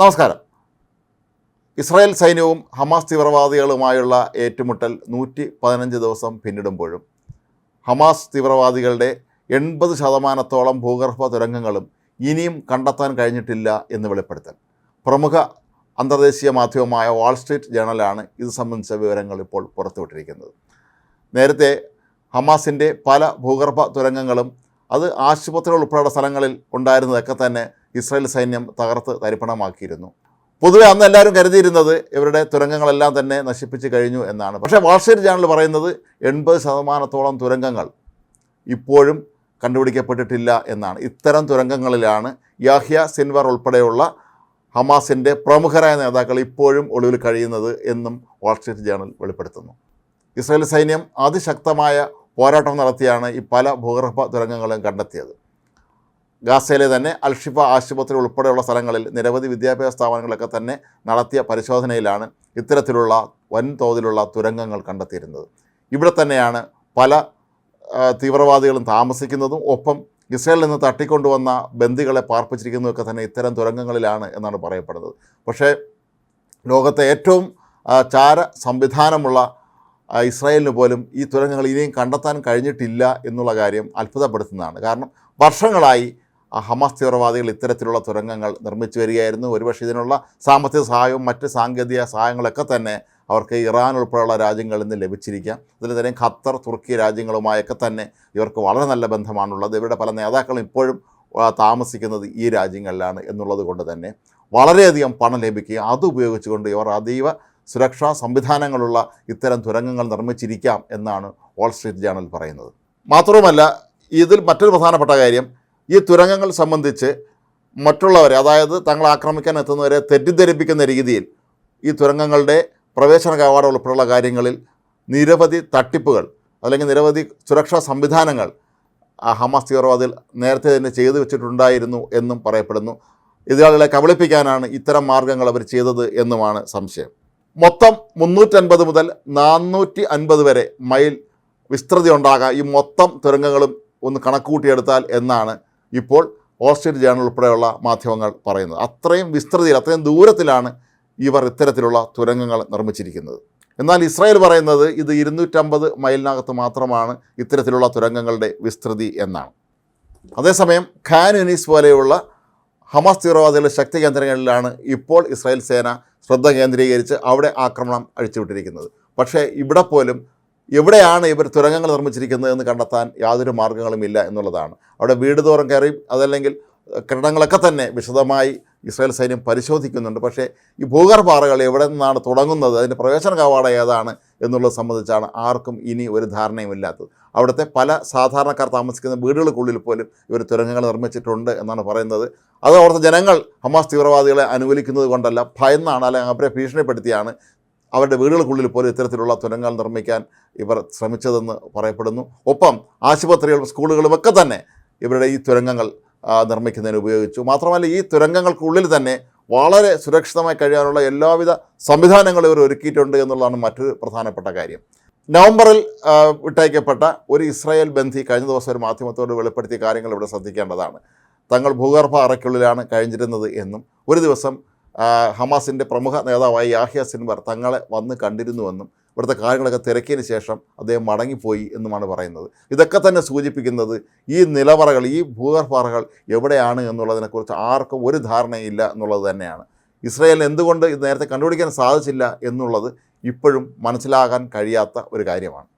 നമസ്കാരം. ഇസ്രായേൽ സൈന്യവും ഹമാസ് തീവ്രവാദികളുമായുള്ള ഏറ്റുമുട്ടൽ 115 ദിവസം പിന്നിടുമ്പോഴും ഹമാസ് തീവ്രവാദികളുടെ 80% ഭൂഗർഭ തുരങ്കങ്ങളും ഇനിയും കണ്ടെത്താൻ കഴിഞ്ഞിട്ടില്ല എന്ന് വെളിപ്പെടുത്തൽ. പ്രമുഖ അന്തർദേശീയ മാധ്യമമായ വാൾ സ്ട്രീറ്റ് ജേണലാണ് ഇത് സംബന്ധിച്ച വിവരങ്ങൾ ഇപ്പോൾ പുറത്തുവിട്ടിരിക്കുന്നത്. നേരത്തെ ഹമാസിൻ്റെ പല ഭൂഗർഭ തുരങ്കങ്ങളും അത് ആശുപത്രികൾ ഉൾപ്പെടെയുള്ള സ്ഥലങ്ങളിൽ ഉണ്ടായിരുന്നതൊക്കെ തന്നെ ഇസ്രായേൽ സൈന്യം തകർത്ത് തരിപ്പണമാക്കിയിരുന്നു. പൊതുവെ അന്ന് എല്ലാവരും കരുതിയിരുന്നത് ഇവരുടെ തുരങ്കങ്ങളെല്ലാം തന്നെ നശിപ്പിച്ച് കഴിഞ്ഞു എന്നാണ്. പക്ഷേ വാൾ സ്ട്രീറ്റ് ജേണൽ പറയുന്നത് 80% തുരങ്കങ്ങൾ ഇപ്പോഴും കണ്ടുപിടിക്കപ്പെട്ടിട്ടില്ല എന്നാണ്. ഇത്തരം തുരങ്കങ്ങളിലാണ് യാഹ്യ സിൻവർ ഉൾപ്പെടെയുള്ള ഹമാസിൻ്റെ പ്രമുഖരായ നേതാക്കൾ ഇപ്പോഴും ഒളിവിൽ കഴിയുന്നത് എന്നും വാൾ സ്ട്രീറ്റ് ജേണൽ വെളിപ്പെടുത്തുന്നു. ഇസ്രായേൽ സൈന്യം അതിശക്തമായ പോരാട്ടം നടത്തിയാണ് ഈ പല ഭൂഗർഭ തുരങ്കങ്ങളും കണ്ടെത്തിയത്. ഗാസയിലെ തന്നെ അൽഷിഫ ആശുപത്രി ഉൾപ്പെടെയുള്ള സ്ഥലങ്ങളിൽ നിരവധി വിദ്യാഭ്യാസ സ്ഥാപനങ്ങളൊക്കെ തന്നെ നടത്തിയ പരിശോധനയിലാണ് ഇത്തരത്തിലുള്ള വൻതോതിലുള്ള തുരങ്കങ്ങൾ കണ്ടെത്തിയിരുന്നത്. ഇവിടെ തന്നെയാണ് പല തീവ്രവാദികളും താമസിക്കുന്നതും ഒപ്പം ഇസ്രായേലിൽ നിന്ന് തട്ടിക്കൊണ്ടുവന്ന ബന്ദികളെ പാർപ്പിച്ചിരിക്കുന്നതൊക്കെ തന്നെ ഇത്തരം തുരങ്കങ്ങളിലാണ് എന്നാണ് പറയപ്പെടുന്നത്. പക്ഷേ ലോകത്തെ ഏറ്റവും ചാര സംവിധാനമുള്ള ഇസ്രായേലിന് പോലും ഈ തുരങ്കങ്ങൾ ഇനിയും കണ്ടെത്താൻ കഴിഞ്ഞിട്ടില്ല എന്നുള്ള കാര്യം അത്ഭുതപ്പെടുത്തുന്നതാണ്. കാരണം വർഷങ്ങളായി ഹമാസ് തീവ്രവാദികൾ ഇത്തരത്തിലുള്ള തുരങ്കങ്ങൾ നിർമ്മിച്ചു വരികയായിരുന്നു. ഒരുപക്ഷെ ഇതിനുള്ള സാമ്പത്തിക സഹായവും മറ്റ് സാങ്കേതിക സഹായങ്ങളൊക്കെ തന്നെ അവർക്ക് ഇറാൻ ഉൾപ്പെടെയുള്ള രാജ്യങ്ങളിൽ നിന്ന് ലഭിച്ചിരിക്കാം. അതിൽ തന്നെ ഖത്തർ, തുർക്കി രാജ്യങ്ങളുമായൊക്കെ തന്നെ ഇവർക്ക് വളരെ നല്ല ബന്ധമാണുള്ളത്. ഇവരുടെ പല നേതാക്കളും ഇപ്പോഴും താമസിക്കുന്നത് ഈ രാജ്യങ്ങളിലാണ് എന്നുള്ളത് കൊണ്ട് തന്നെ വളരെയധികം പണം ലഭിക്കുകയും അതുപയോഗിച്ചുകൊണ്ട് ഇവർ അതീവ സുരക്ഷാ സംവിധാനങ്ങളുള്ള ഇത്തരം തുരങ്കങ്ങൾ നിർമ്മിച്ചിരിക്കാം എന്നാണ് വാൾ സ്ട്രീറ്റ് ജേണൽ പറയുന്നത്. മാത്രവുമല്ല, ഇതിൽ മറ്റൊരു പ്രധാനപ്പെട്ട കാര്യം, ഈ തുരങ്കങ്ങൾ സംബന്ധിച്ച് മറ്റുള്ളവരെ, അതായത് തങ്ങളെ ആക്രമിക്കാൻ എത്തുന്നവരെ തെറ്റിദ്ധരിപ്പിക്കുന്ന രീതിയിൽ ഈ തുരങ്കങ്ങളുടെ പ്രവേശന കവാടം ഉൾപ്പെടെയുള്ള കാര്യങ്ങളിൽ നിരവധി തട്ടിപ്പുകൾ അല്ലെങ്കിൽ നിരവധി സുരക്ഷാ സംവിധാനങ്ങൾ ഹമാസ് തീവ്രവാദികൾ നേരത്തെ തന്നെ ചെയ്തു വെച്ചിട്ടുണ്ടായിരുന്നു എന്നും പറയപ്പെടുന്നു. എതിരാളികളെ കബളിപ്പിക്കാനാണ് ഇത്തരം മാർഗങ്ങൾ അവർ ചെയ്തത് എന്നുമാണ് സംശയം. മൊത്തം 350 മുതൽ 450 വരെ മൈൽ വിസ്തൃതി ഉണ്ടാകാം ഈ മൊത്തം തുരങ്കങ്ങളും ഒന്ന് കണക്കുകൂട്ടിയെടുത്താൽ എന്നാണ് ഇപ്പോൾ വാൾ സ്ട്രീറ്റ് ജേണൽ ഉൾപ്പെടെയുള്ള മാധ്യമങ്ങൾ പറയുന്നത്. അത്രയും വിസ്തൃതിയിൽ, അത്രയും ദൂരത്തിലാണ് ഇവർ ഇത്തരത്തിലുള്ള തുരങ്കങ്ങൾ നിർമ്മിച്ചിരിക്കുന്നത്. എന്നാൽ ഇസ്രായേൽ പറയുന്നത് ഇത് 250 മൈലിനകത്ത് മാത്രമാണ് ഇത്തരത്തിലുള്ള തുരങ്കങ്ങളുടെ വിസ്തൃതി എന്നാണ്. അതേസമയം ഖാൻ യൂനിസ് പോലെയുള്ള ഹമാസ് തീവ്രവാദികളുടെ ശക്തി കേന്ദ്രങ്ങളിലാണ് ഇപ്പോൾ ഇസ്രായേൽ സേന ശ്രദ്ധ കേന്ദ്രീകരിച്ച് അവിടെ ആക്രമണം അഴിച്ചുവിട്ടിരിക്കുന്നത്. പക്ഷേ ഇവിടെ പോലും എവിടെയാണ് ഇവർ തുരങ്കങ്ങൾ നിർമ്മിച്ചിരിക്കുന്നത് എന്ന് കണ്ടെത്താൻ യാതൊരു മാർഗ്ഗങ്ങളുമില്ല എന്നുള്ളതാണ്. അവിടെ വീട് തോറും കയറി അതല്ലെങ്കിൽ കെട്ടിടങ്ങളൊക്കെ തന്നെ വിശദമായി ഇസ്രായേൽ സൈന്യം പരിശോധിക്കുന്നുണ്ട്. പക്ഷേ ഈ ഭൂഗർഭാറകൾ എവിടെ നിന്നാണ് തുടങ്ങുന്നത്, അതിൻ്റെ പ്രവേശന കവാടം ഏതാണ് എന്നുള്ളത് സംബന്ധിച്ചാണ് ആർക്കും ഇനി ഒരു ധാരണയുമില്ലാത്തത്. അവിടുത്തെ പല സാധാരണക്കാർ താമസിക്കുന്ന വീടുകൾക്കുള്ളിൽ പോലും ഇവർ തുരങ്കങ്ങൾ നിർമ്മിച്ചിട്ടുണ്ട് എന്നാണ് പറയുന്നത്. അത് അവിടുത്തെ ജനങ്ങൾ ഹമാസ് തീവ്രവാദികളെ അനുകൂലിക്കുന്നത് കൊണ്ടല്ല, ഭയന്നാണ്, അല്ലെങ്കിൽ അവരെ ഭീഷണിപ്പെടുത്തിയാണ് അവരുടെ വീടുകൾക്കുള്ളിൽ പോലും ഇത്തരത്തിലുള്ള തുരങ്കങ്ങൾ നിർമ്മിക്കാൻ ഇവർ ശ്രമിച്ചതെന്ന് പറയപ്പെടുന്നു. ഒപ്പം ആശുപത്രികളും സ്കൂളുകളുമൊക്കെ തന്നെ ഇവരുടെ ഈ തുരങ്കങ്ങൾ നിർമ്മിക്കുന്നതിന് ഉപയോഗിച്ചു. മാത്രമല്ല, ഈ തുരങ്കങ്ങൾക്കുള്ളിൽ തന്നെ വളരെ സുരക്ഷിതമായി കഴിയാനുള്ള എല്ലാവിധ സംവിധാനങ്ങളും ഇവർ ഒരുക്കിയിട്ടുണ്ട് എന്നുള്ളതാണ് മറ്റൊരു പ്രധാനപ്പെട്ട കാര്യം. നവംബറിൽ വിട്ടയക്കപ്പെട്ട ഒരു ഇസ്രായേൽ ബന്ധി കഴിഞ്ഞ ദിവസം ഒരു മാധ്യമത്തോട് വെളിപ്പെടുത്തിയ കാര്യങ്ങൾ ഇവിടെ ശ്രദ്ധിക്കേണ്ടതാണ്. തങ്ങൾ ഭൂഗർഭ അറയ്ക്കുള്ളിലാണ് കഴിഞ്ഞിരുന്നത് എന്നും ഒരു ദിവസം ഹമാസിൻ്റെ പ്രമുഖ നേതാവായ യാഹ്യ സിൻവർ തങ്ങളെ വന്ന് കണ്ടിരുന്നുവെന്നും ഇവിടുത്തെ കാര്യങ്ങളൊക്കെ തിരക്കിയതിന് ശേഷം അദ്ദേഹം മടങ്ങിപ്പോയി എന്നുമാണ് പറയുന്നത്. ഇതൊക്കെ തന്നെ സൂചിപ്പിക്കുന്നത് ഈ നിലവറകൾ, ഈ ഭൂഗർഭറകൾ എവിടെയാണ് എന്നുള്ളതിനെക്കുറിച്ച് ആർക്കും ഒരു ധാരണയില്ല എന്നുള്ളത് തന്നെയാണ്. ഇസ്രായേലിന് എന്തുകൊണ്ട് ഇത് നേരത്തെ കണ്ടുപിടിക്കാൻ സാധിച്ചില്ല എന്നുള്ളത് ഇപ്പോഴും മനസ്സിലാകാൻ കഴിയാത്ത ഒരു കാര്യമാണ്.